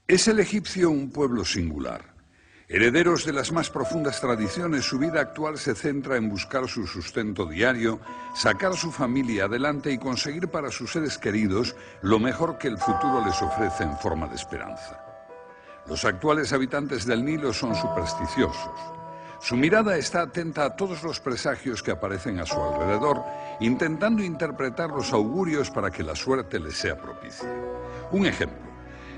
Es el egipcio un pueblo singular. Herederos de las más profundas tradiciones, su vida actual se centra en buscar su sustento diario, sacar su familia adelante y conseguir para sus seres queridos lo mejor que el futuro les ofrece en forma de esperanza. Los actuales habitantes del Nilo son supersticiosos. Su mirada está atenta a todos los presagios que aparecen a su alrededor, intentando interpretar los augurios para que la suerte les sea propicia. Un ejemplo.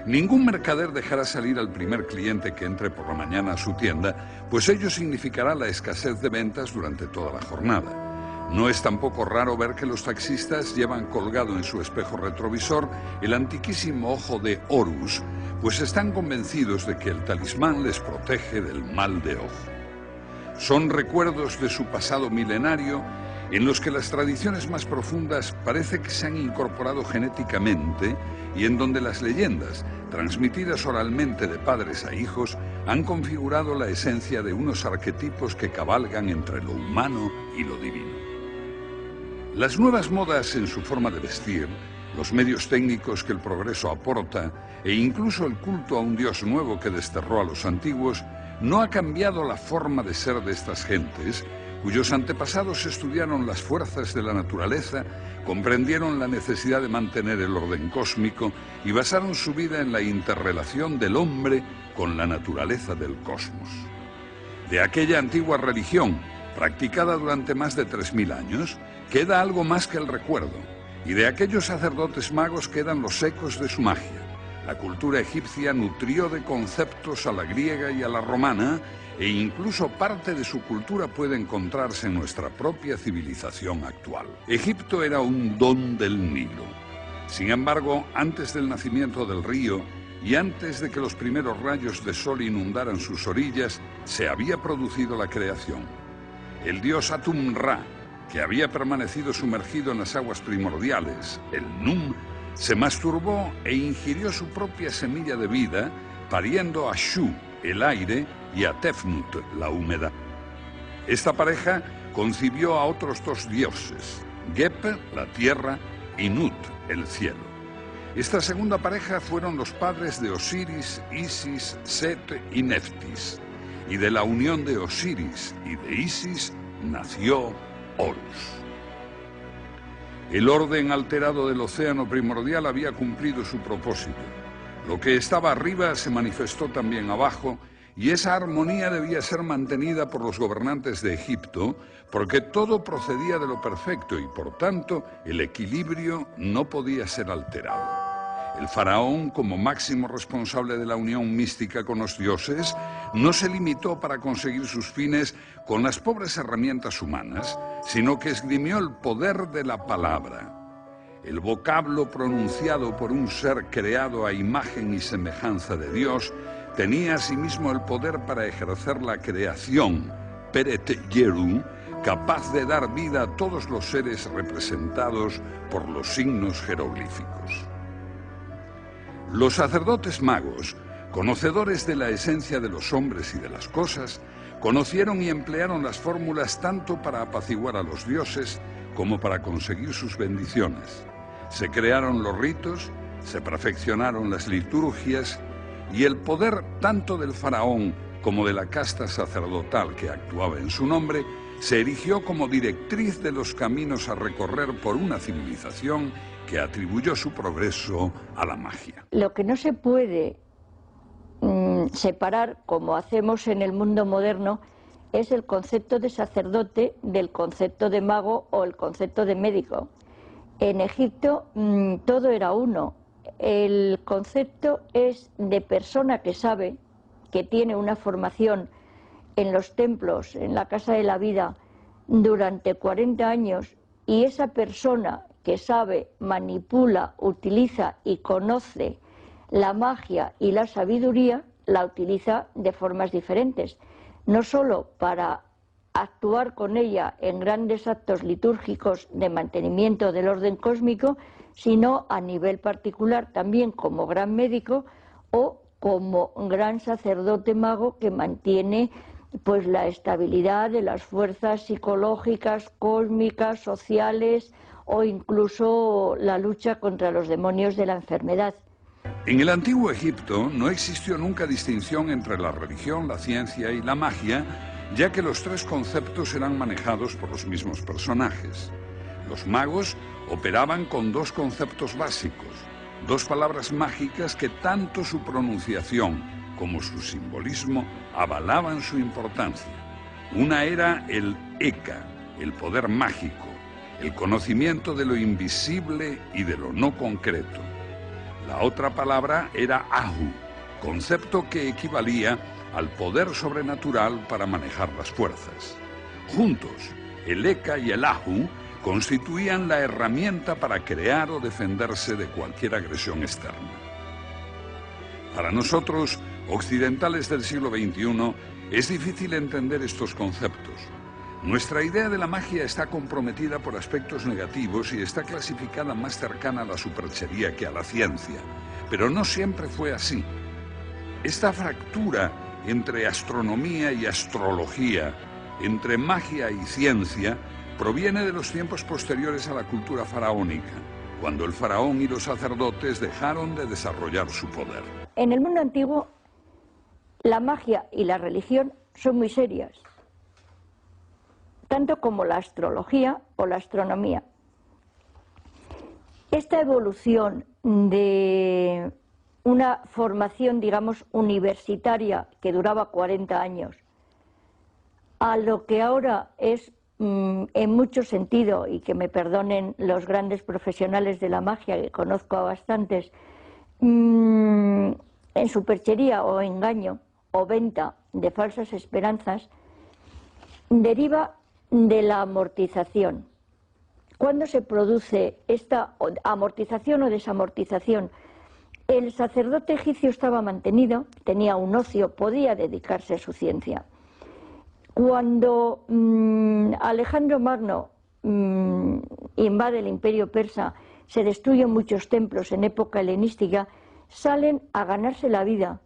Ningún mercader dejará salir al primer cliente que entre por la mañana a su tienda, pues ello significará la escasez de ventas durante toda la jornada. No es tampoco raro ver que los taxistas llevan colgado en su espejo retrovisor el antiquísimo ojo de Horus, pues están convencidos de que el talismán les protege del mal de ojo. Son recuerdos de su pasado milenario en los que las tradiciones más profundas parece que se han incorporado genéticamente y en donde las leyendas, transmitidas oralmente de padres a hijos, han configurado la esencia de unos arquetipos que cabalgan entre lo humano y lo divino. Las nuevas modas en su forma de vestir, los medios técnicos que el progreso aporta e incluso el culto a un dios nuevo que desterró a los antiguos, no ha cambiado la forma de ser de estas gentes, cuyos antepasados estudiaron las fuerzas de la naturaleza, comprendieron la necesidad de mantener el orden cósmico y basaron su vida en la interrelación del hombre con la naturaleza del cosmos. De aquella antigua religión, practicada durante más de 3000 años, queda algo más que el recuerdo, y de aquellos sacerdotes magos quedan los ecos de su magia. La cultura egipcia nutrió de conceptos a la griega y a la romana, e incluso parte de su cultura puede encontrarse en nuestra propia civilización actual. Egipto era un don del Nilo. Sin embargo, antes del nacimiento del río y antes de que los primeros rayos de sol inundaran sus orillas, se había producido la creación. El dios Atum-Ra, que había permanecido sumergido en las aguas primordiales, el Num, se masturbó e ingirió su propia semilla de vida, pariendo a Shu, el aire, y a Tefnut, la humedad. Esta pareja concibió a otros dos dioses, Geb, la tierra, y Nut, el cielo. Esta segunda pareja fueron los padres de Osiris, Isis, Set y Neftis, y de la unión de Osiris y de Isis nació Horus. El orden alterado del océano primordial había cumplido su propósito. Lo que estaba arriba se manifestó también abajo, y esa armonía debía ser mantenida por los gobernantes de Egipto, porque todo procedía de lo perfecto y, por tanto, el equilibrio no podía ser alterado. El faraón, como máximo responsable de la unión mística con los dioses, no se limitó para conseguir sus fines con las pobres herramientas humanas, sino que esgrimió el poder de la palabra. El vocablo pronunciado por un ser creado a imagen y semejanza de Dios tenía asimismo el poder para ejercer la creación, Peret Yeru, capaz de dar vida a todos los seres representados por los signos jeroglíficos. Los sacerdotes magos, conocedores de la esencia de los hombres y de las cosas, conocieron y emplearon las fórmulas tanto para apaciguar a los dioses como para conseguir sus bendiciones. Se crearon los ritos, se perfeccionaron las liturgias, y el poder tanto del faraón como de la casta sacerdotal que actuaba en su nombre se erigió como directriz de los caminos a recorrer por una civilización que atribuyó su progreso a la magia. Lo que no se puede separar, como hacemos en el mundo moderno, es el concepto de sacerdote del concepto de mago o el concepto de médico. En Egipto todo era uno. El concepto es de persona que sabe, que tiene una formación en los templos, en la Casa de la Vida, durante 40 años, y esa persona que sabe, manipula, utiliza y conoce la magia y la sabiduría, la utiliza de formas diferentes, no solo para actuar con ella en grandes actos litúrgicos de mantenimiento del orden cósmico, sino a nivel particular también como gran médico o como gran sacerdote mago que mantiene pues la estabilidad de las fuerzas psicológicas, cósmicas, sociales o incluso la lucha contra los demonios de la enfermedad. En el antiguo Egipto no existió nunca distinción entre la religión, la ciencia y la magia, ya que los tres conceptos eran manejados por los mismos personajes. Los magos operaban con dos conceptos básicos, dos palabras mágicas que tanto su pronunciación como su simbolismo avalaban su importancia. Una era el Eka, el poder mágico, el conocimiento de lo invisible y de lo no concreto. La otra palabra era Ahu, concepto que equivalía al poder sobrenatural para manejar las fuerzas. Juntos, el Eka y el Ahu constituían la herramienta para crear o defenderse de cualquier agresión externa. Para nosotros, occidentales del siglo XXI, es difícil entender estos conceptos. Nuestra idea de la magia está comprometida por aspectos negativos y está clasificada más cercana a la superchería que a la ciencia. Pero no siempre fue así. Esta fractura entre astronomía y astrología, entre magia y ciencia, proviene de los tiempos posteriores a la cultura faraónica, cuando el faraón y los sacerdotes dejaron de desarrollar su poder. En el mundo antiguo, la magia y la religión son muy serias, tanto como la astrología o la astronomía. Esta evolución de una formación, digamos, universitaria que duraba 40 años, a lo que ahora es, en mucho sentido, y que me perdonen los grandes profesionales de la magia, que conozco a bastantes, en superchería o engaño o venta de falsas esperanzas, deriva de la amortización. ¿Cuándo se produce esta amortización o desamortización? El sacerdote egipcio estaba mantenido, tenía un ocio, podía dedicarse a su ciencia. Cuando Alejandro Magno invade el imperio persa, se destruyen muchos templos en época helenística, salen a ganarse la vida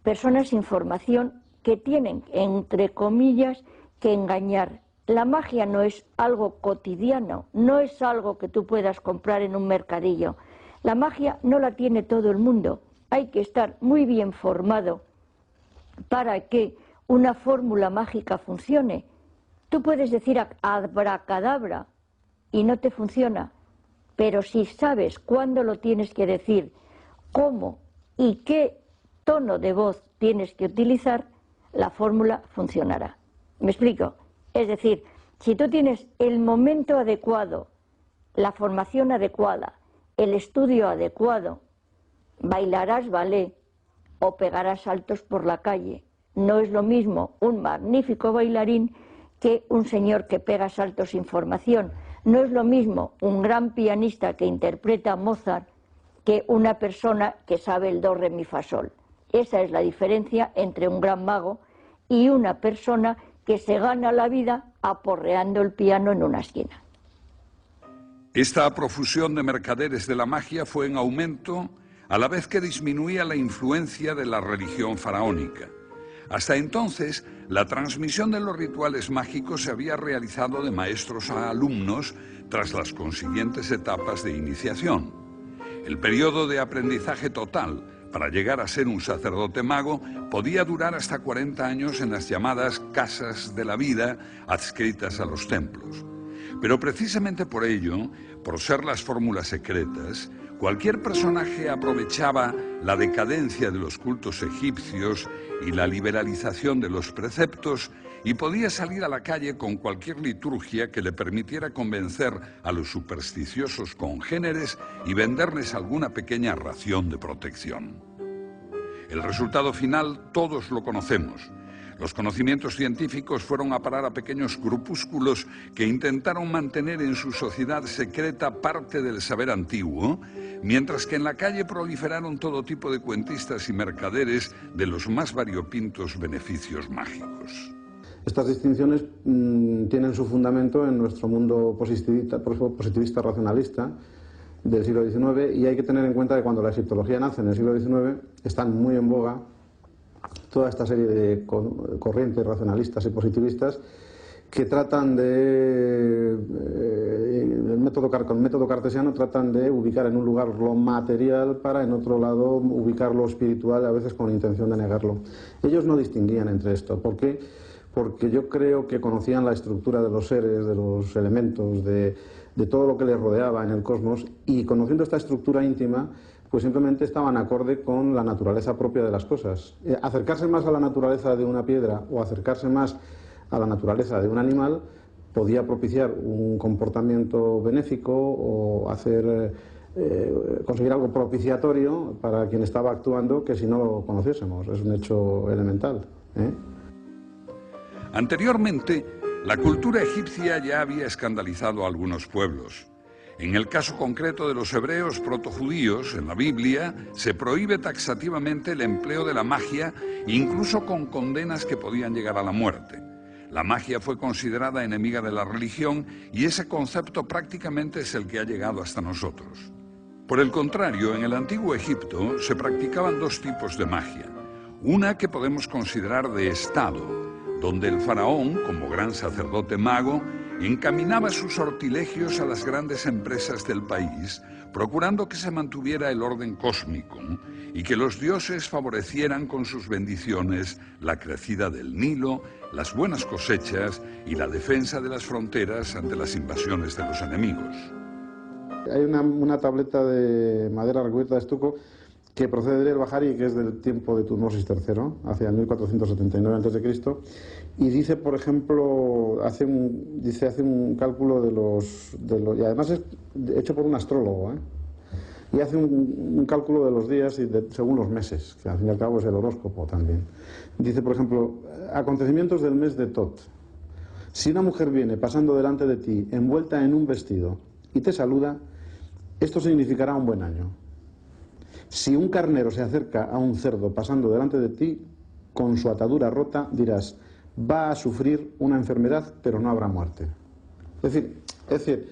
personas sin formación que tienen, entre comillas, que engañar. La magia no es algo cotidiano, no es algo que tú puedas comprar en un mercadillo. La magia no la tiene todo el mundo. Hay que estar muy bien formado para que una fórmula mágica funcione. Tú puedes decir abracadabra y no te funciona, pero si sabes cuándo lo tienes que decir, cómo y qué tono de voz tienes que utilizar, la fórmula funcionará. ¿Me explico? Es decir, si tú tienes el momento adecuado, la formación adecuada, el estudio adecuado, bailarás ballet o pegarás saltos por la calle. No es lo mismo un magnífico bailarín que un señor que pega saltos sin formación. No es lo mismo un gran pianista que interpreta a Mozart que una persona que sabe el do, re, mi, fa, sol. Esa es la diferencia entre un gran mago y una persona que se gana la vida aporreando el piano en una esquina. Esta profusión de mercaderes de la magia fue en aumento a la vez que disminuía la influencia de la religión faraónica. Hasta entonces, la transmisión de los rituales mágicos se había realizado de maestros a alumnos tras las consiguientes etapas de iniciación. El periodo de aprendizaje total para llegar a ser un sacerdote mago podía durar hasta 40 años en las llamadas casas de la vida adscritas a los templos. Pero precisamente por ello, por ser las fórmulas secretas, cualquier personaje aprovechaba la decadencia de los cultos egipcios y la liberalización de los preceptos y podía salir a la calle con cualquier liturgia que le permitiera convencer a los supersticiosos congéneres y venderles alguna pequeña ración de protección. El resultado final todos lo conocemos. Los conocimientos científicos fueron a parar a pequeños grupúsculos que intentaron mantener en su sociedad secreta parte del saber antiguo, mientras que en la calle proliferaron todo tipo de cuentistas y mercaderes de los más variopintos beneficios mágicos. Estas distinciones tienen su fundamento en nuestro mundo positivista racionalista del siglo XIX, y hay que tener en cuenta que cuando la egiptología nace en el siglo XIX están muy en boga toda esta serie de corrientes racionalistas y positivistas que tratan de, con método cartesiano, tratan de ubicar en un lugar lo material para en otro lado ubicar lo espiritual, a veces con intención de negarlo. Ellos no distinguían entre esto. ¿Por qué? Porque yo creo que conocían la estructura de los seres, de los elementos, de todo lo que les rodeaba en el cosmos, y conociendo esta estructura íntima, pues simplemente estaban acorde con la naturaleza propia de las cosas. Acercarse más a la naturaleza de una piedra o acercarse más a la naturaleza de un animal podía propiciar un comportamiento benéfico o conseguir algo propiciatorio para quien estaba actuando que si no lo conociésemos. Es un hecho elemental, ¿eh? Anteriormente, la cultura egipcia ya había escandalizado a algunos pueblos. En el caso concreto de los hebreos protojudíos, en la Biblia, se prohíbe taxativamente el empleo de la magia, incluso con condenas que podían llegar a la muerte. La magia fue considerada enemiga de la religión y ese concepto prácticamente es el que ha llegado hasta nosotros. Por el contrario, en el antiguo Egipto se practicaban dos tipos de magia. Una que podemos considerar de Estado, donde el faraón, como gran sacerdote mago, encaminaba sus sortilegios a las grandes empresas del país, procurando que se mantuviera el orden cósmico y que los dioses favorecieran con sus bendiciones la crecida del Nilo, las buenas cosechas y la defensa de las fronteras ante las invasiones de los enemigos. Hay una tableta de madera recubierta de estuco que procede del Bahari, que es del tiempo de Tutmosis III, hacia 1479 a.C., y dice, por ejemplo, hace un cálculo de los y además es hecho por un astrólogo, ¿eh? Y hace un cálculo de los días según los meses, que al fin y al cabo es el horóscopo también. Dice, por ejemplo, acontecimientos del mes de Tot. Si una mujer viene pasando delante de ti envuelta en un vestido y te saluda, esto significará un buen año. Si un carnero se acerca a un cerdo pasando delante de ti, con su atadura rota, dirás, va a sufrir una enfermedad, pero no habrá muerte. Es decir,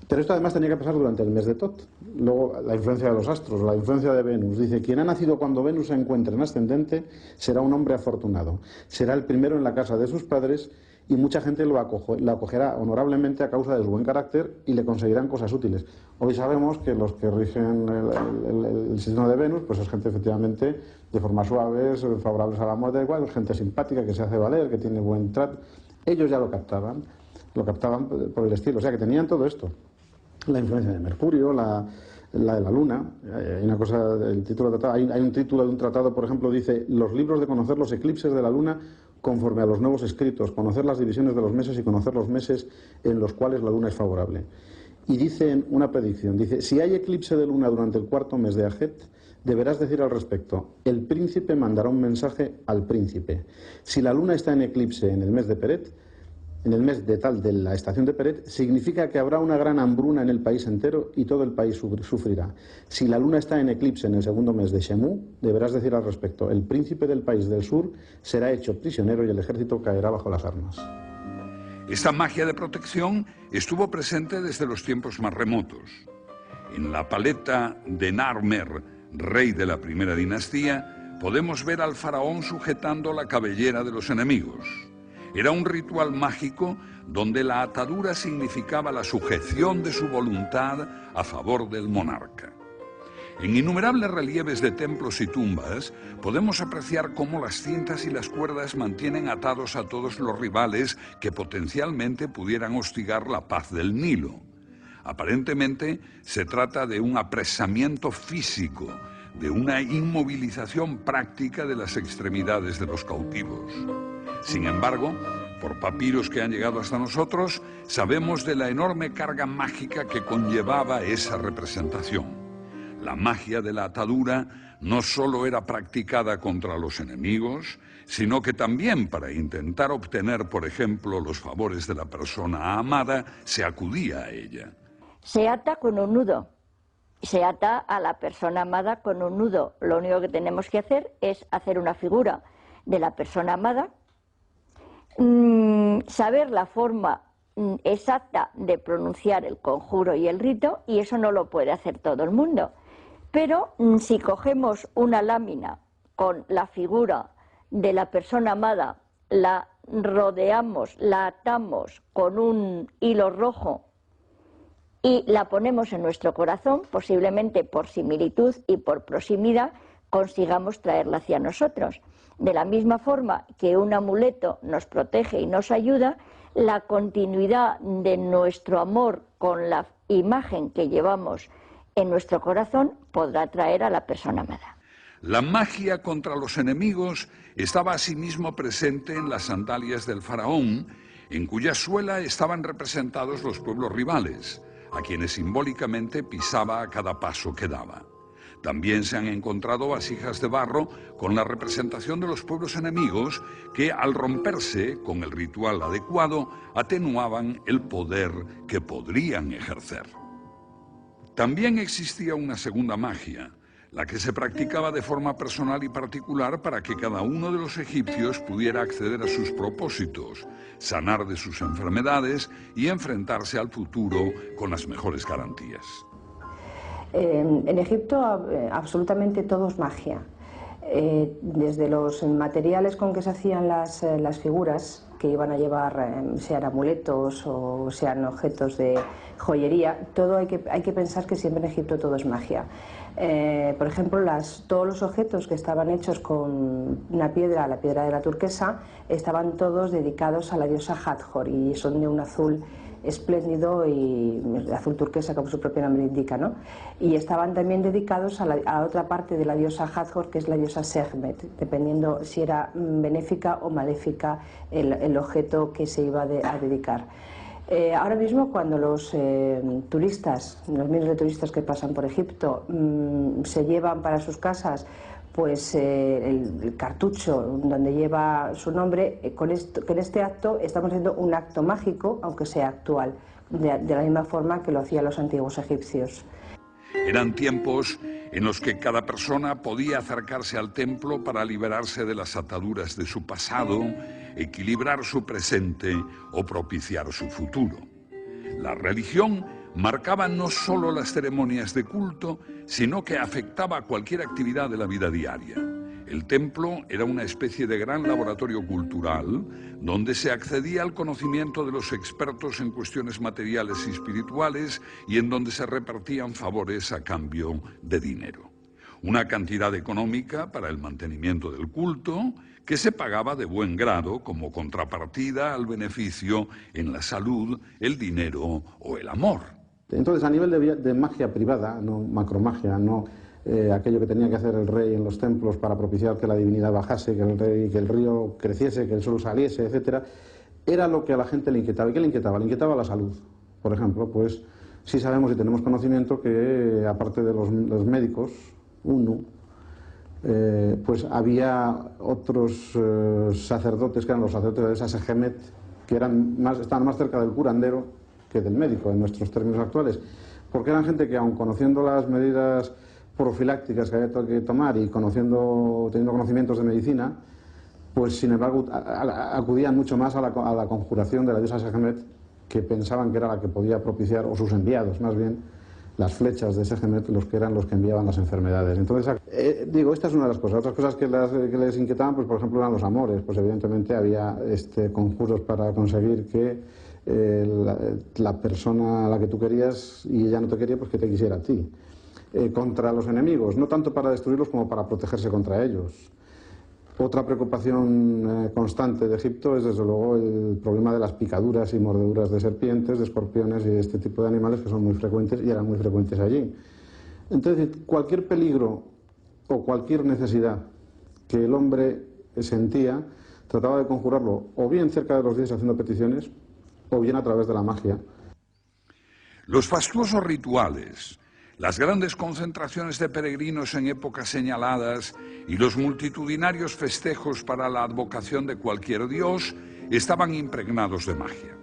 pero esto además tenía que pasar durante el mes de Tot. Luego, la influencia de los astros, la influencia de Venus. Dice, quien ha nacido cuando Venus se encuentre en ascendente será un hombre afortunado. Será el primero en la casa de sus padres y mucha gente lo acogerá honorablemente a causa de su buen carácter y le conseguirán cosas útiles. Hoy sabemos que los que rigen el signo de Venus, pues es gente efectivamente de formas suaves, favorables a la muerte, igual, gente simpática, que se hace valer, que tiene buen trato. Ellos ya lo captaban por el estilo, o sea que tenían todo esto. La influencia de Mercurio, la de la Luna. Hay una cosa, el título de tratado, hay un título de un tratado, por ejemplo, dice, los libros de conocer los eclipses de la Luna conforme a los nuevos escritos, conocer las divisiones de los meses y conocer los meses en los cuales la Luna es favorable. Y dice una predicción, dice, si hay eclipse de Luna durante el cuarto mes de Ajet, deberás decir al respecto, el príncipe mandará un mensaje al príncipe. Si la Luna está en eclipse en el mes de Peret, en el mes de tal de la estación de Peret, significa que habrá una gran hambruna en el país entero y todo el país sufrirá. Si la luna está en eclipse en el segundo mes de Shemú, deberás decir al respecto, el príncipe del país del sur será hecho prisionero y el ejército caerá bajo las armas. Esta magia de protección estuvo presente desde los tiempos más remotos. En la paleta de Narmer, rey de la primera dinastía, podemos ver al faraón sujetando la cabellera de los enemigos. Era un ritual mágico donde la atadura significaba la sujeción de su voluntad a favor del monarca. En innumerables relieves de templos y tumbas podemos apreciar cómo las cintas y las cuerdas mantienen atados a todos los rivales que potencialmente pudieran hostigar la paz del Nilo. Aparentemente se trata de un apresamiento físico, de una inmovilización práctica de las extremidades de los cautivos. Sin embargo, por papiros que han llegado hasta nosotros, sabemos de la enorme carga mágica que conllevaba esa representación. La magia de la atadura no solo era practicada contra los enemigos, sino que también para intentar obtener, por ejemplo, los favores de la persona amada, se acudía a ella. Se ata con un nudo. Se ata a la persona amada con un nudo. Lo único que tenemos que hacer es hacer una figura de la persona amada, saber la forma exacta de pronunciar el conjuro y el rito, y eso no lo puede hacer todo el mundo. Pero si cogemos una lámina con la figura de la persona amada, la rodeamos, la atamos con un hilo rojo y la ponemos en nuestro corazón, posiblemente por similitud y por proximidad consigamos traerla hacia nosotros. De la misma forma que un amuleto nos protege y nos ayuda, la continuidad de nuestro amor con la imagen que llevamos en nuestro corazón podrá atraer a la persona amada. La magia contra los enemigos estaba asimismo presente en las sandalias del faraón, en cuya suela estaban representados los pueblos rivales, a quienes simbólicamente pisaba a cada paso que daba. También se han encontrado vasijas de barro con la representación de los pueblos enemigos que, al romperse con el ritual adecuado, atenuaban el poder que podrían ejercer. También existía una segunda magia, la que se practicaba de forma personal y particular para que cada uno de los egipcios pudiera acceder a sus propósitos, sanar de sus enfermedades y enfrentarse al futuro con las mejores garantías. En Egipto absolutamente todo es magia. Desde los materiales con que se hacían las figuras, que iban a llevar, sean amuletos o sean objetos de joyería, todo hay que pensar que siempre en Egipto todo es magia. Por ejemplo, todos los objetos que estaban hechos con una piedra, la piedra de la turquesa, estaban todos dedicados a la diosa Hathor y son de un azul espléndido y azul turquesa, como su propio nombre indica, ¿no? Y estaban también dedicados a otra parte de la diosa Hathor, que es la diosa Sekhmet, dependiendo si era benéfica o maléfica el objeto que se iba a dedicar. Ahora mismo, cuando los turistas, los miles de turistas que pasan por Egipto, se llevan para sus casas pues el cartucho donde lleva su nombre, con este acto estamos haciendo un acto mágico, aunque sea actual, de la misma forma que lo hacían los antiguos egipcios. Eran tiempos en los que cada persona podía acercarse al templo para liberarse de las ataduras de su pasado, equilibrar su presente o propiciar su futuro. La religión marcaba no solo las ceremonias de culto, sino que afectaba a cualquier actividad de la vida diaria. El templo era una especie de gran laboratorio cultural donde se accedía al conocimiento de los expertos en cuestiones materiales y espirituales y en donde se repartían favores a cambio de dinero. Una cantidad económica para el mantenimiento del culto que se pagaba de buen grado como contrapartida al beneficio en la salud, el dinero o el amor. Entonces, a nivel de magia privada, no macromagia, no aquello que tenía que hacer el rey en los templos para propiciar que la divinidad bajase, que el río creciese, que el sol saliese, etc., era lo que a la gente le inquietaba. ¿Y qué le inquietaba? Le inquietaba la salud. Por ejemplo, pues sí sabemos y tenemos conocimiento que, aparte de los médicos, pues había otros sacerdotes, que eran los sacerdotes de esa Sekhmet, que estaban más cerca del curandero que del médico en nuestros términos actuales, porque eran gente que, aun conociendo las medidas profilácticas que había que tomar y teniendo conocimientos de medicina, pues sin embargo acudían mucho más a la conjuración de la diosa Sekhmet, que pensaban que era la que podía propiciar, o sus enviados más bien, las flechas de Sekhmet, los que eran los que enviaban las enfermedades. Entonces, esta es una de las cosas. Otras cosas que les inquietaban, pues por ejemplo, eran los amores. Pues evidentemente había conjuros para conseguir que la persona a la que tú querías y ella no te quería, pues que te quisiera a ti. Contra los enemigos, no tanto para destruirlos como para protegerse contra ellos. Otra preocupación constante de Egipto es, desde luego, el problema de las picaduras y mordeduras de serpientes, de escorpiones y de este tipo de animales, que son muy frecuentes y eran muy frecuentes allí. Entonces, cualquier peligro o cualquier necesidad que el hombre sentía, trataba de conjurarlo o bien cerca de los dioses haciendo peticiones, o bien a través de la magia. Los fastuosos rituales, las grandes concentraciones de peregrinos en épocas señaladas y los multitudinarios festejos para la advocación de cualquier dios estaban impregnados de magia.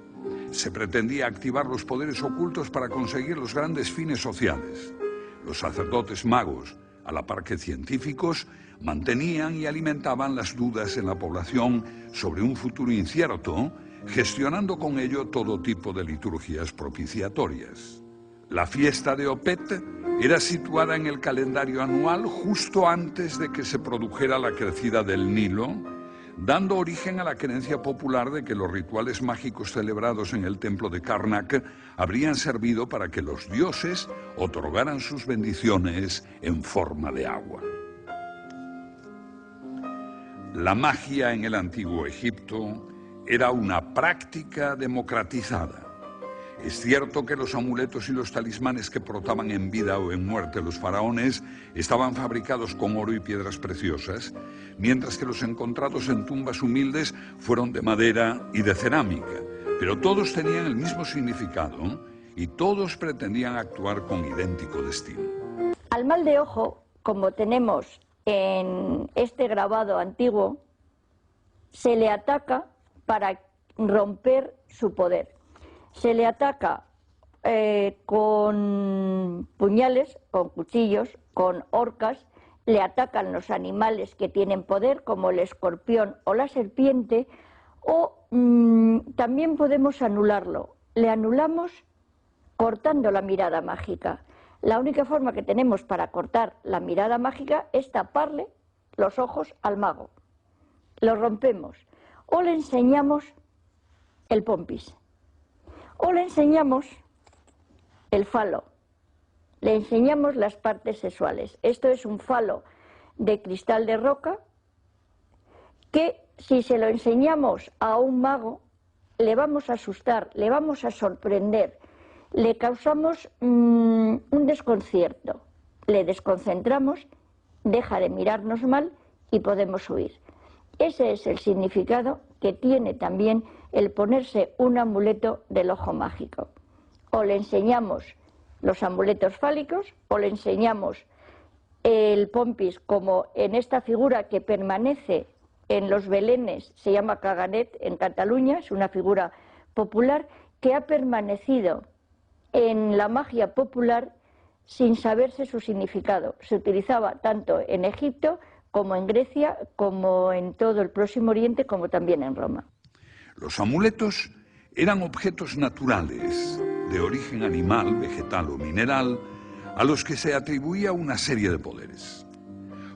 Se pretendía activar los poderes ocultos para conseguir los grandes fines sociales. Los sacerdotes magos, a la par que científicos, mantenían y alimentaban las dudas en la población sobre un futuro incierto, gestionando con ello todo tipo de liturgias propiciatorias. La fiesta de Opet era situada en el calendario anual justo antes de que se produjera la crecida del Nilo, dando origen a la creencia popular de que los rituales mágicos celebrados en el templo de Karnak habrían servido para que los dioses otorgaran sus bendiciones en forma de agua. La magia en el antiguo Egipto era una práctica democratizada. Es cierto que los amuletos y los talismanes que portaban en vida o en muerte los faraones estaban fabricados con oro y piedras preciosas, mientras que los encontrados en tumbas humildes fueron de madera y de cerámica, pero todos tenían el mismo significado y todos pretendían actuar con idéntico destino. Al mal de ojo, como tenemos en este grabado antiguo, se le ataca para romper su poder. Se le ataca con puñales, con cuchillos, con horcas, le atacan los animales que tienen poder, como el escorpión o la serpiente, o también podemos anularlo. Le anulamos cortando la mirada mágica. La única forma que tenemos para cortar la mirada mágica es taparle los ojos al mago. Lo rompemos o le enseñamos el pompis. O le enseñamos el falo, le enseñamos las partes sexuales. Esto es un falo de cristal de roca que si se lo enseñamos a un mago le vamos a asustar, le vamos a sorprender, le causamos un desconcierto, le desconcentramos, deja de mirarnos mal y podemos huir. Ese es el significado que tiene también el ponerse un amuleto del ojo mágico. O le enseñamos los amuletos fálicos o le enseñamos el pompis, como en esta figura que permanece en los belenes, se llama caganet en Cataluña, es una figura popular que ha permanecido en la magia popular sin saberse su significado. Se utilizaba tanto en Egipto como en Grecia, como en todo el Próximo Oriente, como también en Roma. Los amuletos eran objetos naturales, de origen animal, vegetal o mineral, a los que se atribuía una serie de poderes.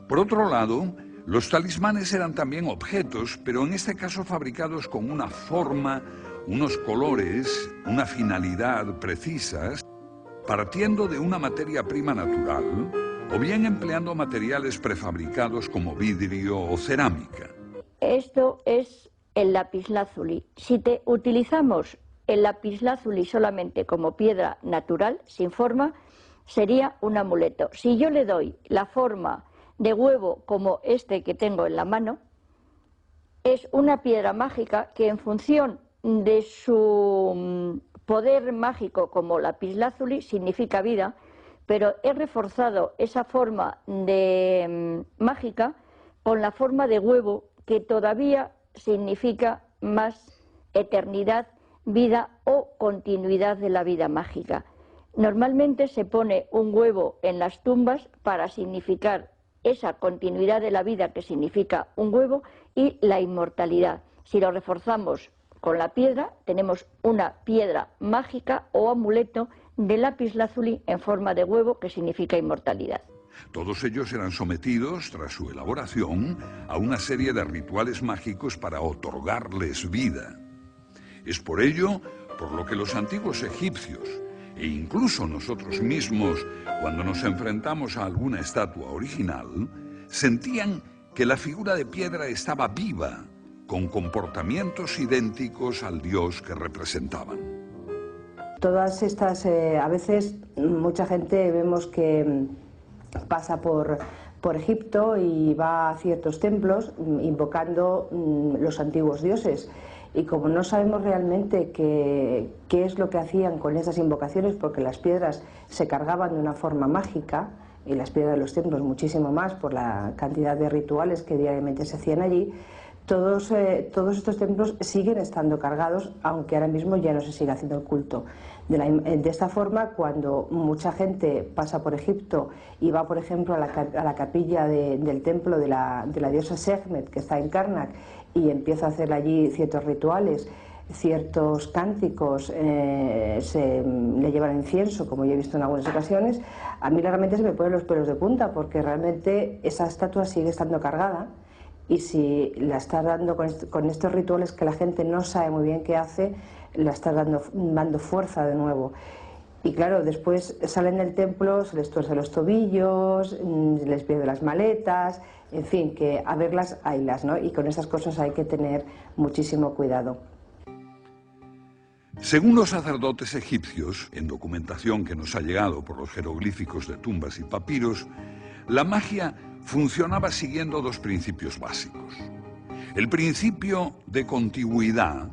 Por otro lado, los talismanes eran también objetos, pero en este caso fabricados con una forma, unos colores, una finalidad precisas, partiendo de una materia prima natural, o bien empleando materiales prefabricados como vidrio o cerámica. Esto es el lapislázuli. Si utilizamos el lapislázuli solamente como piedra natural, sin forma, sería un amuleto. Si yo le doy la forma de huevo como este que tengo en la mano, es una piedra mágica que en función de su poder mágico como lapislázuli significa vida, pero he reforzado esa forma de mágica con la forma de huevo, que todavía significa más eternidad, vida o continuidad de la vida mágica. Normalmente se pone un huevo en las tumbas para significar esa continuidad de la vida que significa un huevo y la inmortalidad. Si lo reforzamos con la piedra, tenemos una piedra mágica o amuleto de lapislázuli en forma de huevo que significa inmortalidad. Todos ellos eran sometidos, tras su elaboración, a una serie de rituales mágicos para otorgarles vida. Es por ello por lo que los antiguos egipcios, e incluso nosotros mismos, cuando nos enfrentamos a alguna estatua original, sentían que la figura de piedra estaba viva, con comportamientos idénticos al dios que representaban. Todas estas, a veces mucha gente vemos que pasa por Egipto y va a ciertos templos invocando los antiguos dioses. Y como no sabemos realmente qué es lo que hacían con esas invocaciones, porque las piedras se cargaban de una forma mágica, y las piedras de los templos muchísimo más por la cantidad de rituales que diariamente se hacían allí, todos estos templos siguen estando cargados, aunque ahora mismo ya no se sigue haciendo el culto. De esta forma, cuando mucha gente pasa por Egipto y va, por ejemplo, a la capilla del templo de la diosa Sekhmet, que está en Karnak, y empieza a hacer allí ciertos rituales, ciertos cánticos, le llevan incienso, como yo he visto en algunas ocasiones, a mí realmente se me ponen los pelos de punta, porque realmente esa estatua sigue estando cargada y si la estás dando con estos rituales que la gente no sabe muy bien qué hace, la estás dando fuerza de nuevo. Y claro, después salen del templo, se les tuerce los tobillos, se les pierde las maletas, en fin, que a verlas haylas, ¿no? Y con esas cosas hay que tener muchísimo cuidado. Según los sacerdotes egipcios, en documentación que nos ha llegado por los jeroglíficos de tumbas y papiros, la magia funcionaba siguiendo dos principios básicos. El principio de contigüidad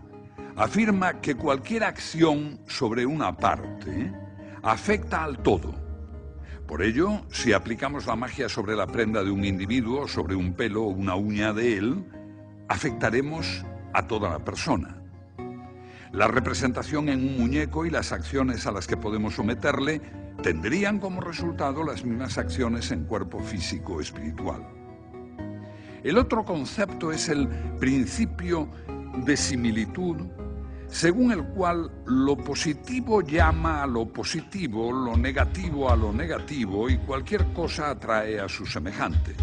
afirma que cualquier acción sobre una parte afecta al todo. Por ello, si aplicamos la magia sobre la prenda de un individuo, sobre un pelo o una uña de él, afectaremos a toda la persona. La representación en un muñeco y las acciones a las que podemos someterle tendrían como resultado las mismas acciones en cuerpo físico o espiritual. El otro concepto es el principio de similitud, según el cual lo positivo llama a lo positivo, lo negativo a lo negativo y cualquier cosa atrae a su semejante.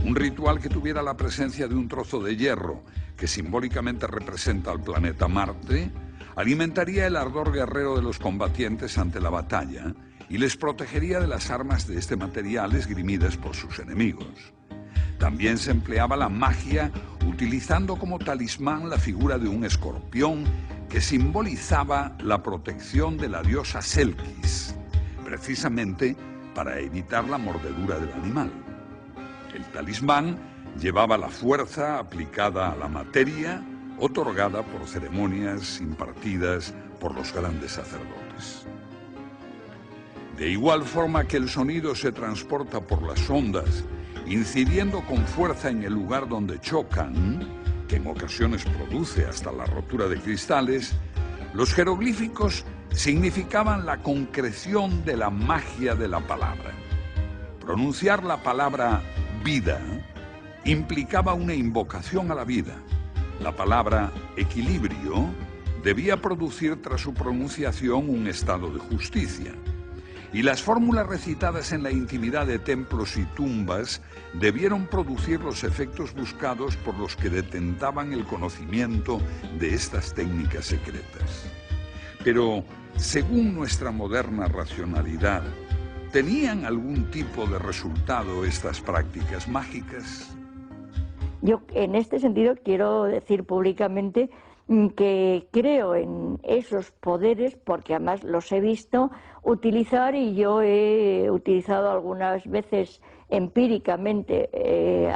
Un ritual que tuviera la presencia de un trozo de hierro, que simbólicamente representa al planeta Marte, alimentaría el ardor guerrero de los combatientes ante la batalla y les protegería de las armas de este material esgrimidas por sus enemigos. También se empleaba la magia utilizando como talismán la figura de un escorpión que simbolizaba la protección de la diosa Selkis, precisamente para evitar la mordedura del animal. El talismán llevaba la fuerza aplicada a la materia, otorgada por ceremonias impartidas por los grandes sacerdotes. De igual forma que el sonido se transporta por las ondas, incidiendo con fuerza en el lugar donde chocan, que en ocasiones produce hasta la rotura de cristales, los jeroglíficos significaban la concreción de la magia de la palabra. Pronunciar la palabra vida implicaba una invocación a la vida. La palabra equilibrio debía producir tras su pronunciación un estado de justicia. Y las fórmulas recitadas en la intimidad de templos y tumbas debieron producir los efectos buscados por los que detentaban el conocimiento de estas técnicas secretas. Pero, según nuestra moderna racionalidad, ¿tenían algún tipo de resultado estas prácticas mágicas? Yo, en este sentido, quiero decir públicamente que creo en esos poderes porque además los he visto utilizar y yo he utilizado algunas veces empíricamente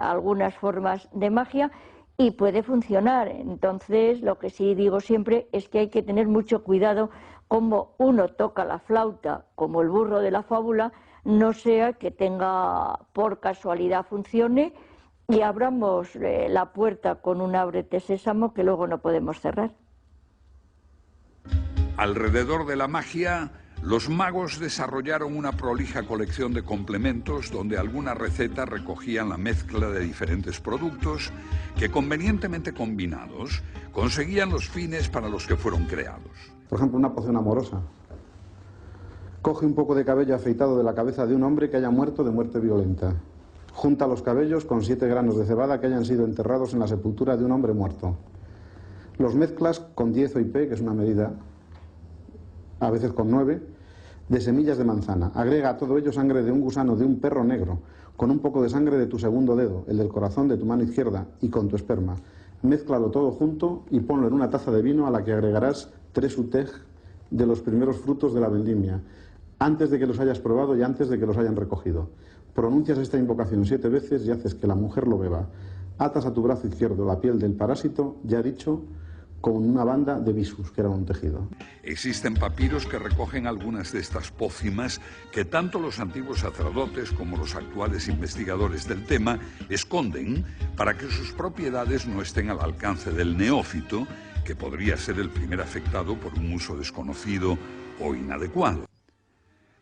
algunas formas de magia y puede funcionar. Entonces, lo que sí digo siempre es que hay que tener mucho cuidado como uno toca la flauta, como el burro de la fábula, no sea que tenga por casualidad funcione y abramos la puerta con un ábrete sésamo que luego no podemos cerrar. Alrededor de la magia, los magos desarrollaron una prolija colección de complementos donde algunas recetas recogían la mezcla de diferentes productos que, convenientemente combinados, conseguían los fines para los que fueron creados. Por ejemplo, una poción amorosa. Coge un poco de cabello afeitado de la cabeza de un hombre que haya muerto de muerte violenta. Junta los cabellos con 7 granos de cebada que hayan sido enterrados en la sepultura de un hombre muerto. Los mezclas con 10 OIP, que es una medida, a veces con 9, de semillas de manzana. Agrega a todo ello sangre de un gusano de un perro negro, con un poco de sangre de tu segundo dedo, el del corazón de tu mano izquierda, y con tu esperma. Mézclalo todo junto y ponlo en una taza de vino a la que agregarás 3 utej de los primeros frutos de la vendimia, antes de que los hayas probado y antes de que los hayan recogido. Pronuncias esta invocación 7 veces y haces que la mujer lo beba. Atas a tu brazo izquierdo la piel del parásito, ya dicho, con una banda de visus, que era un tejido. Existen papiros que recogen algunas de estas pócimas que tanto los antiguos sacerdotes como los actuales investigadores del tema esconden para que sus propiedades no estén al alcance del neófito, que podría ser el primer afectado por un uso desconocido o inadecuado.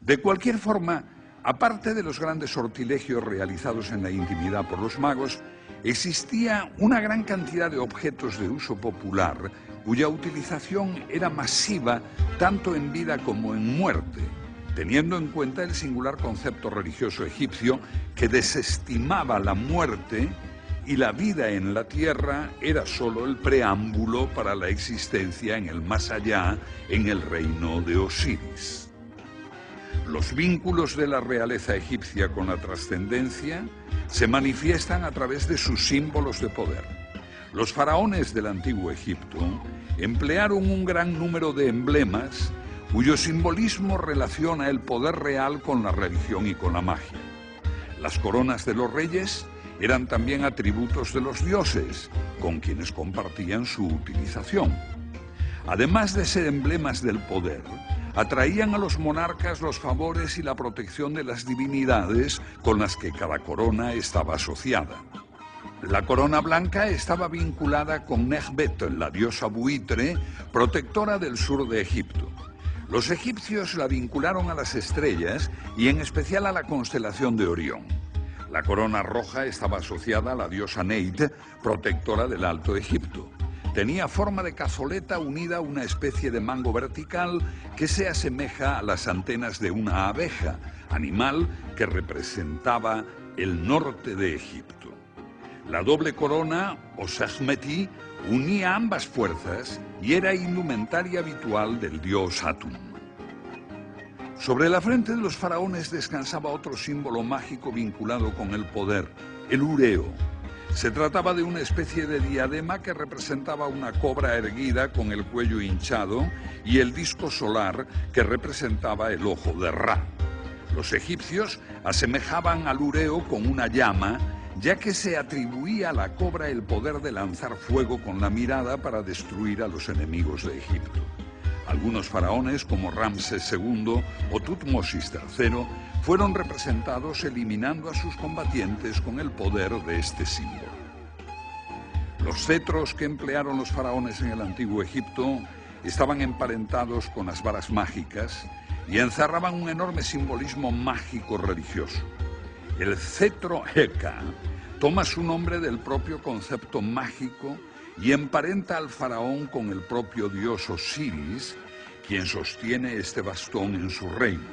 De cualquier forma, aparte de los grandes sortilegios realizados en la intimidad por los magos, existía una gran cantidad de objetos de uso popular cuya utilización era masiva tanto en vida como en muerte, teniendo en cuenta el singular concepto religioso egipcio que desestimaba la muerte y la vida en la tierra era solo el preámbulo para la existencia en el más allá, en el reino de Osiris. Los vínculos de la realeza egipcia con la trascendencia se manifiestan a través de sus símbolos de poder. Los faraones del antiguo Egipto emplearon un gran número de emblemas cuyo simbolismo relaciona el poder real con la religión y con la magia. Las coronas de los reyes eran también atributos de los dioses, con quienes compartían su utilización. Además de ser emblemas del poder, atraían a los monarcas los favores y la protección de las divinidades con las que cada corona estaba asociada. La corona blanca estaba vinculada con Nekhbet, la diosa buitre, protectora del sur de Egipto. Los egipcios la vincularon a las estrellas y en especial a la constelación de Orión. La corona roja estaba asociada a la diosa Neit, protectora del Alto Egipto. Tenía forma de cazoleta unida a una especie de mango vertical que se asemeja a las antenas de una abeja, animal que representaba el norte de Egipto. La doble corona, o Sekhmeti, unía ambas fuerzas y era indumentaria habitual del dios Atum. Sobre la frente de los faraones descansaba otro símbolo mágico vinculado con el poder, el ureo. Se trataba de una especie de diadema que representaba una cobra erguida con el cuello hinchado y el disco solar que representaba el ojo de Ra. Los egipcios asemejaban al ureo con una llama, ya que se atribuía a la cobra el poder de lanzar fuego con la mirada para destruir a los enemigos de Egipto. Algunos faraones, como Ramsés II o Tutmosis III, fueron representados eliminando a sus combatientes con el poder de este símbolo. Los cetros que emplearon los faraones en el antiguo Egipto estaban emparentados con las varas mágicas y encerraban un enorme simbolismo mágico religioso. El cetro Heka toma su nombre del propio concepto mágico y emparenta al faraón con el propio dios Osiris, quien sostiene este bastón en su reino.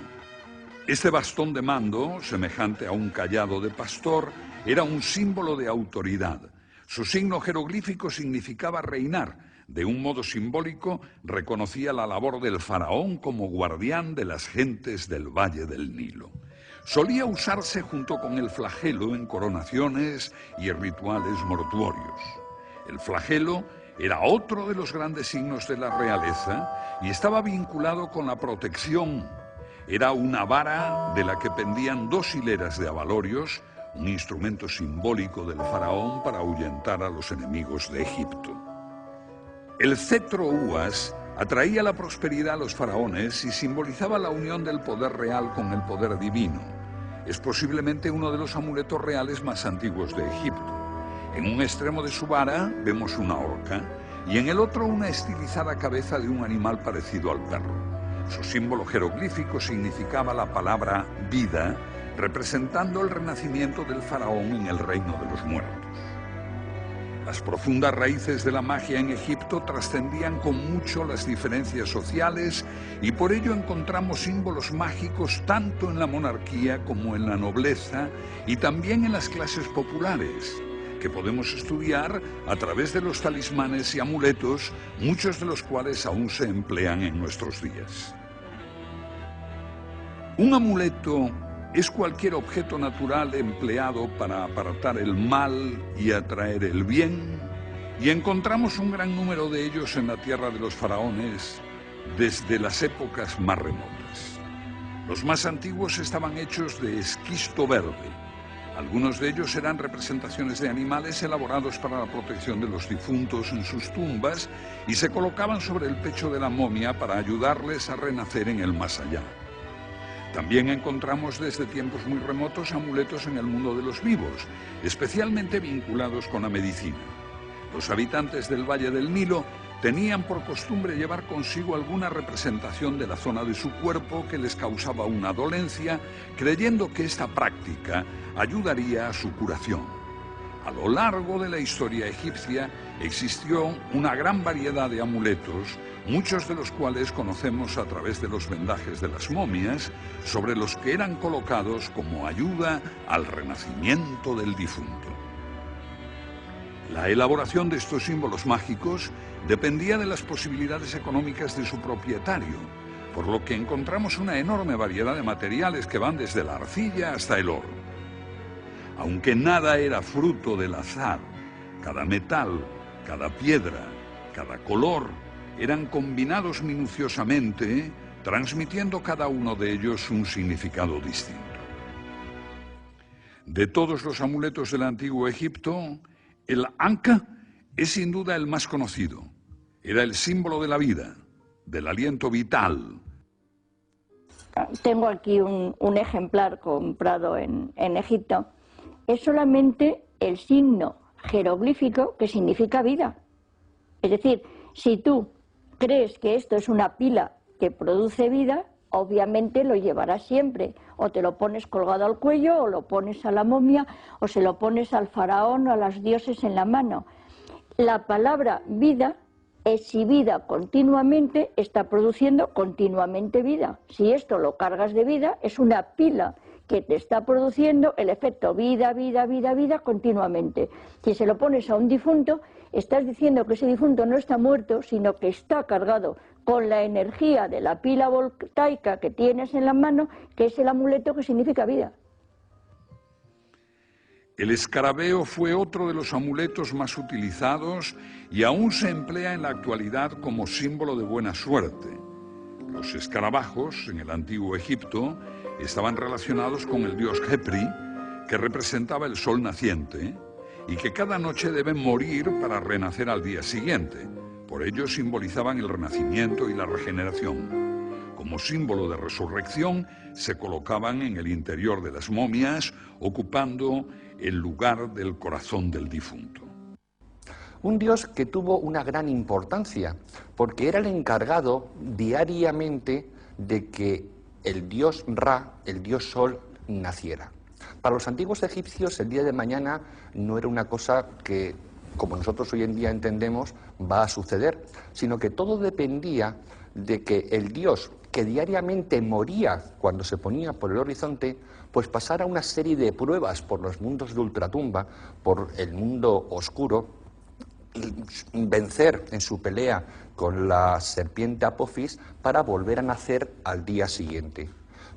Este bastón de mando, semejante a un cayado de pastor, era un símbolo de autoridad. Su signo jeroglífico significaba reinar. De un modo simbólico, reconocía la labor del faraón como guardián de las gentes del Valle del Nilo. Solía usarse junto con el flagelo en coronaciones y rituales mortuorios. El flagelo era otro de los grandes signos de la realeza y estaba vinculado con la protección. Era una vara de la que pendían 2 hileras de abalorios, un instrumento simbólico del faraón para ahuyentar a los enemigos de Egipto. El cetro Uas atraía la prosperidad a los faraones y simbolizaba la unión del poder real con el poder divino. Es posiblemente uno de los amuletos reales más antiguos de Egipto. En un extremo de su vara vemos una orca y en el otro una estilizada cabeza de un animal parecido al perro. Su símbolo jeroglífico significaba la palabra vida, representando el renacimiento del faraón en el reino de los muertos. Las profundas raíces de la magia en Egipto trascendían con mucho las diferencias sociales y por ello encontramos símbolos mágicos tanto en la monarquía como en la nobleza y también en las clases populares, que podemos estudiar a través de los talismanes y amuletos, muchos de los cuales aún se emplean en nuestros días. Un amuleto es cualquier objeto natural empleado para apartar el mal y atraer el bien, y encontramos un gran número de ellos en la tierra de los faraones desde las épocas más remotas. Los más antiguos estaban hechos de esquisto verde. Algunos de ellos eran representaciones de animales elaborados para la protección de los difuntos en sus tumbas y se colocaban sobre el pecho de la momia para ayudarles a renacer en el más allá. También encontramos desde tiempos muy remotos amuletos en el mundo de los vivos, especialmente vinculados con la medicina. Los habitantes del Valle del Nilo tenían por costumbre llevar consigo alguna representación de la zona de su cuerpo que les causaba una dolencia, creyendo que esta práctica ayudaría a su curación. A lo largo de la historia egipcia existió una gran variedad de amuletos, muchos de los cuales conocemos a través de los vendajes de las momias, sobre los que eran colocados como ayuda al renacimiento del difunto. La elaboración de estos símbolos mágicos dependía de las posibilidades económicas de su propietario, por lo que encontramos una enorme variedad de materiales que van desde la arcilla hasta el oro. Aunque nada era fruto del azar, cada metal, cada piedra, cada color eran combinados minuciosamente, transmitiendo cada uno de ellos un significado distinto. De todos los amuletos del antiguo Egipto, el Ankh es sin duda el más conocido. Era el símbolo de la vida, del aliento vital. Tengo aquí un ejemplar comprado en Egipto. Es solamente el signo jeroglífico que significa vida. Es decir, si tú crees que esto es una pila que produce vida, obviamente lo llevarás siempre, o te lo pones colgado al cuello, o lo pones a la momia, o se lo pones al faraón o a los dioses en la mano. La palabra vida, exhibida continuamente, está produciendo continuamente vida. Si esto lo cargas de vida, es una pila que te está produciendo el efecto vida, vida, vida, vida continuamente. Si se lo pones a un difunto, estás diciendo que ese difunto no está muerto, sino que está cargado con la energía de la pila voltaica que tienes en la mano, que es el amuleto que significa vida. El escarabeo fue otro de los amuletos más utilizados y aún se emplea en la actualidad como símbolo de buena suerte. Los escarabajos en el antiguo Egipto estaban relacionados con el dios Khepri, que representaba el sol naciente, y que cada noche deben morir para renacer al día siguiente. Por ello simbolizaban el renacimiento y la regeneración. Como símbolo de resurrección, se colocaban en el interior de las momias, ocupando el lugar del corazón del difunto. Un dios que tuvo una gran importancia, porque era el encargado diariamente de que el dios Ra, el dios Sol, naciera. Para los antiguos egipcios, el día de mañana no era una cosa que, como nosotros hoy en día entendemos, va a suceder, sino que todo dependía de que el dios, que diariamente moría cuando se ponía por el horizonte, pues pasara una serie de pruebas por los mundos de ultratumba, por el mundo oscuro, y vencer en su pelea con la serpiente Apophis para volver a nacer al día siguiente.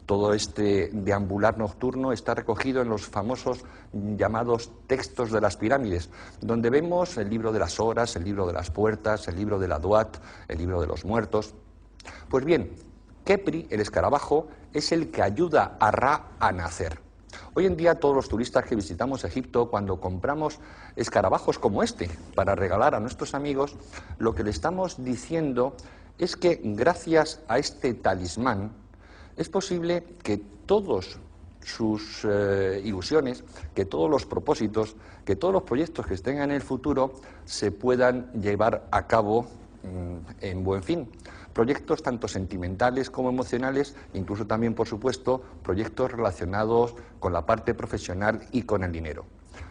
Todo este deambular nocturno está recogido en los famosos llamados textos de las pirámides, donde vemos el libro de las horas, el libro de las puertas, el libro de la Duat, el libro de los muertos. Pues bien, Khepri, el escarabajo, es el que ayuda a Ra a nacer. Hoy en día todos los turistas que visitamos Egipto, cuando compramos escarabajos como este para regalar a nuestros amigos, lo que le estamos diciendo es que gracias a este talismán es posible que todos sus ilusiones, que todos los propósitos, que todos los proyectos que estén en el futuro se puedan llevar a cabo en buen fin. Proyectos tanto sentimentales como emocionales, incluso también, por supuesto, proyectos relacionados con la parte profesional y con el dinero.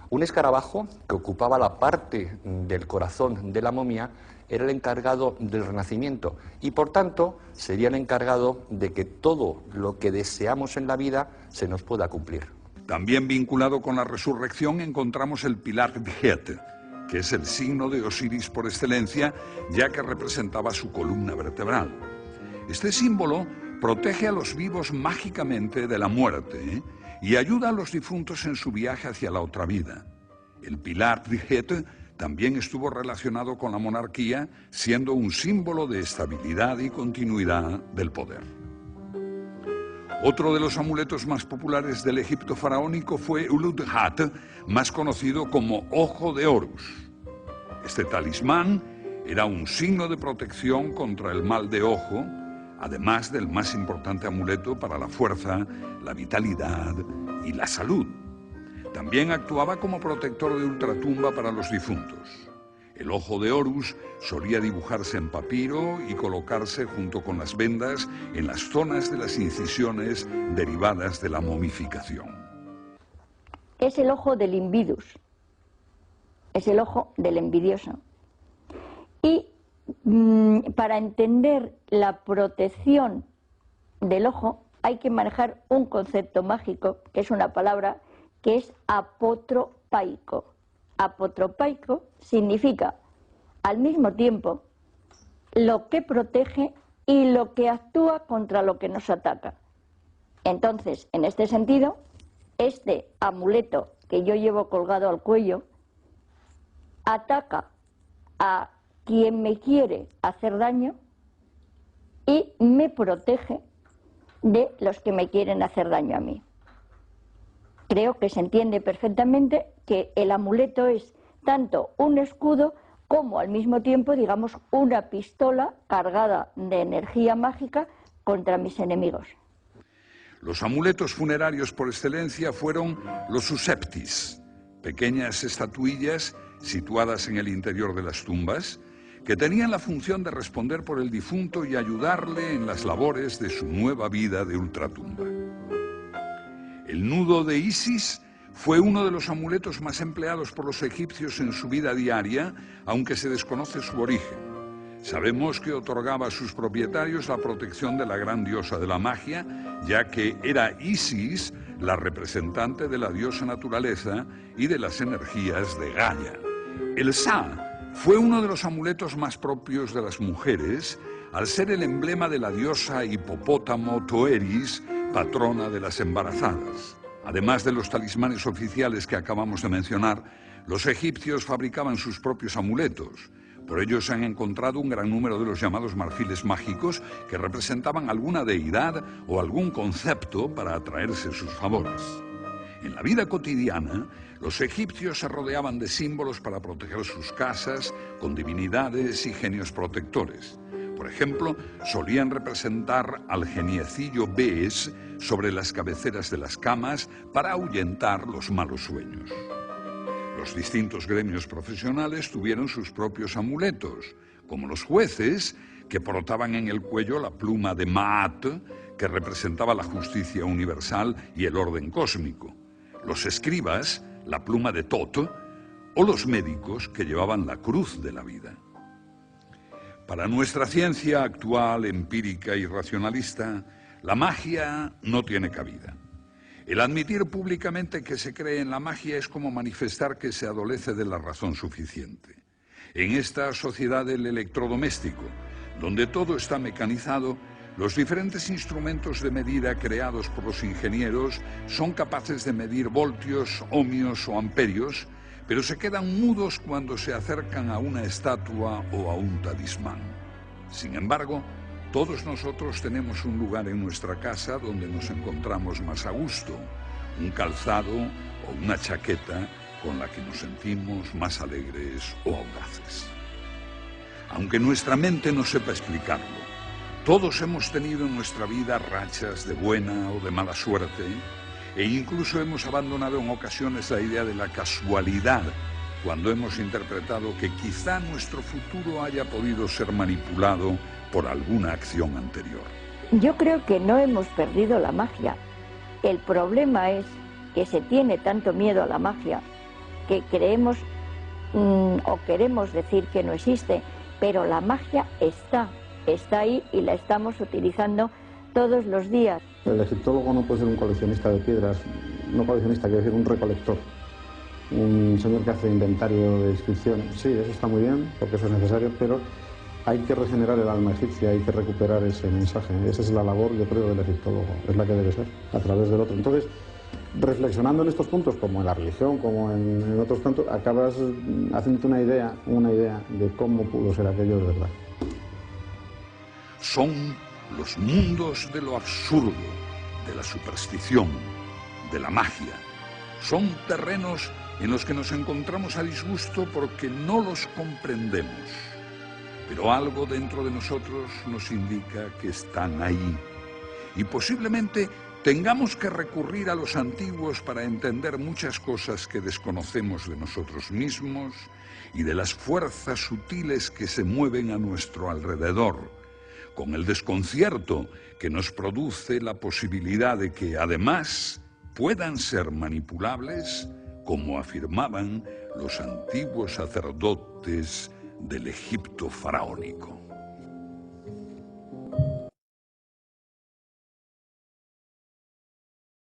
Un escarabajo que ocupaba la parte del corazón de la momia era el encargado del renacimiento y, por tanto, sería el encargado de que todo lo que deseamos en la vida se nos pueda cumplir. También vinculado con la resurrección encontramos el pilar Djet, que es el signo de Osiris por excelencia, ya que representaba su columna vertebral. Este símbolo protege a los vivos mágicamente de la muerte y ayuda a los difuntos en su viaje hacia la otra vida. El pilar Djet también estuvo relacionado con la monarquía, siendo un símbolo de estabilidad y continuidad del poder. Otro de los amuletos más populares del Egipto faraónico fue Uludhat, más conocido como Ojo de Horus. Este talismán era un signo de protección contra el mal de ojo, además del más importante amuleto para la fuerza, la vitalidad y la salud. También actuaba como protector de ultratumba para los difuntos. El ojo de Horus solía dibujarse en papiro y colocarse junto con las vendas en las zonas de las incisiones derivadas de la momificación. Es el ojo del invidus, es el ojo del envidioso. Y para entender la protección del ojo hay que manejar un concepto mágico, que es una palabra que es apotropaico. apotropaico significa al mismo tiempo lo que protege y lo que actúa contra lo que nos ataca. Entonces, en este sentido, este amuleto que yo llevo colgado al cuello ataca a quien me quiere hacer daño y me protege de los que me quieren hacer daño a mí. Creo que se entiende perfectamente que el amuleto es tanto un escudo como al mismo tiempo, digamos, una pistola cargada de energía mágica contra mis enemigos. Los amuletos funerarios por excelencia fueron los susceptis, pequeñas estatuillas situadas en el interior de las tumbas, que tenían la función de responder por el difunto y ayudarle en las labores de su nueva vida de ultratumba. El nudo de Isis fue uno de los amuletos más empleados por los egipcios en su vida diaria, aunque se desconoce su origen. Sabemos que otorgaba a sus propietarios la protección de la gran diosa de la magia, ya que era Isis la representante de la diosa naturaleza y de las energías de Gaia. El Sa fue uno de los amuletos más propios de las mujeres, al ser el emblema de la diosa hipopótamo Toeris, patrona de las embarazadas. Además de los talismanes oficiales que acabamos de mencionar, los egipcios fabricaban sus propios amuletos. Por ello se han encontrado un gran número de los llamados marfiles mágicos que representaban alguna deidad o algún concepto para atraerse sus favores. En la vida cotidiana, los egipcios se rodeaban de símbolos para proteger sus casas, con divinidades y genios protectores. Por ejemplo, solían representar al geniecillo Bes sobre las cabeceras de las camas para ahuyentar los malos sueños. Los distintos gremios profesionales tuvieron sus propios amuletos, como los jueces, que portaban en el cuello la pluma de Maat, que representaba la justicia universal y el orden cósmico, los escribas, la pluma de Tot, o los médicos, que llevaban la cruz de la vida. Para nuestra ciencia actual, empírica y racionalista, la magia no tiene cabida. El admitir públicamente que se cree en la magia es como manifestar que se adolece de la razón suficiente. En esta sociedad del electrodoméstico, donde todo está mecanizado, los diferentes instrumentos de medida creados por los ingenieros son capaces de medir voltios, ohmios o amperios, pero se quedan mudos cuando se acercan a una estatua o a un talismán. Sin embargo, todos nosotros tenemos un lugar en nuestra casa donde nos encontramos más a gusto, un calzado o una chaqueta con la que nos sentimos más alegres o audaces. Aunque nuestra mente no sepa explicarlo, todos hemos tenido en nuestra vida rachas de buena o de mala suerte, e incluso hemos abandonado en ocasiones la idea de la casualidad cuando hemos interpretado que quizá nuestro futuro haya podido ser manipulado por alguna acción anterior. Yo creo que no hemos perdido la magia. El problema es que se tiene tanto miedo a la magia que creemos o queremos decir que no existe, pero la magia está ahí y la estamos utilizando todos los días. El egiptólogo no puede ser un coleccionista de piedras, no coleccionista, quiere decir un recolector, un señor que hace inventario de inscripciones. Sí, eso está muy bien, porque eso es necesario, pero hay que regenerar el alma egipcia, hay que recuperar ese mensaje. Esa es la labor, yo creo, del egiptólogo, es la que debe ser, a través del otro. Entonces, reflexionando en estos puntos, como en la religión, como en otros tantos, acabas haciéndote una idea de cómo pudo ser aquello de verdad. Son los mundos de lo absurdo, de la superstición, de la magia. Son terrenos en los que nos encontramos a disgusto porque no los comprendemos. Pero algo dentro de nosotros nos indica que están ahí. Y posiblemente tengamos que recurrir a los antiguos para entender muchas cosas que desconocemos de nosotros mismos y de las fuerzas sutiles que se mueven a nuestro alrededor, con el desconcierto que nos produce la posibilidad de que, además, puedan ser manipulables, como afirmaban los antiguos sacerdotes del Egipto faraónico.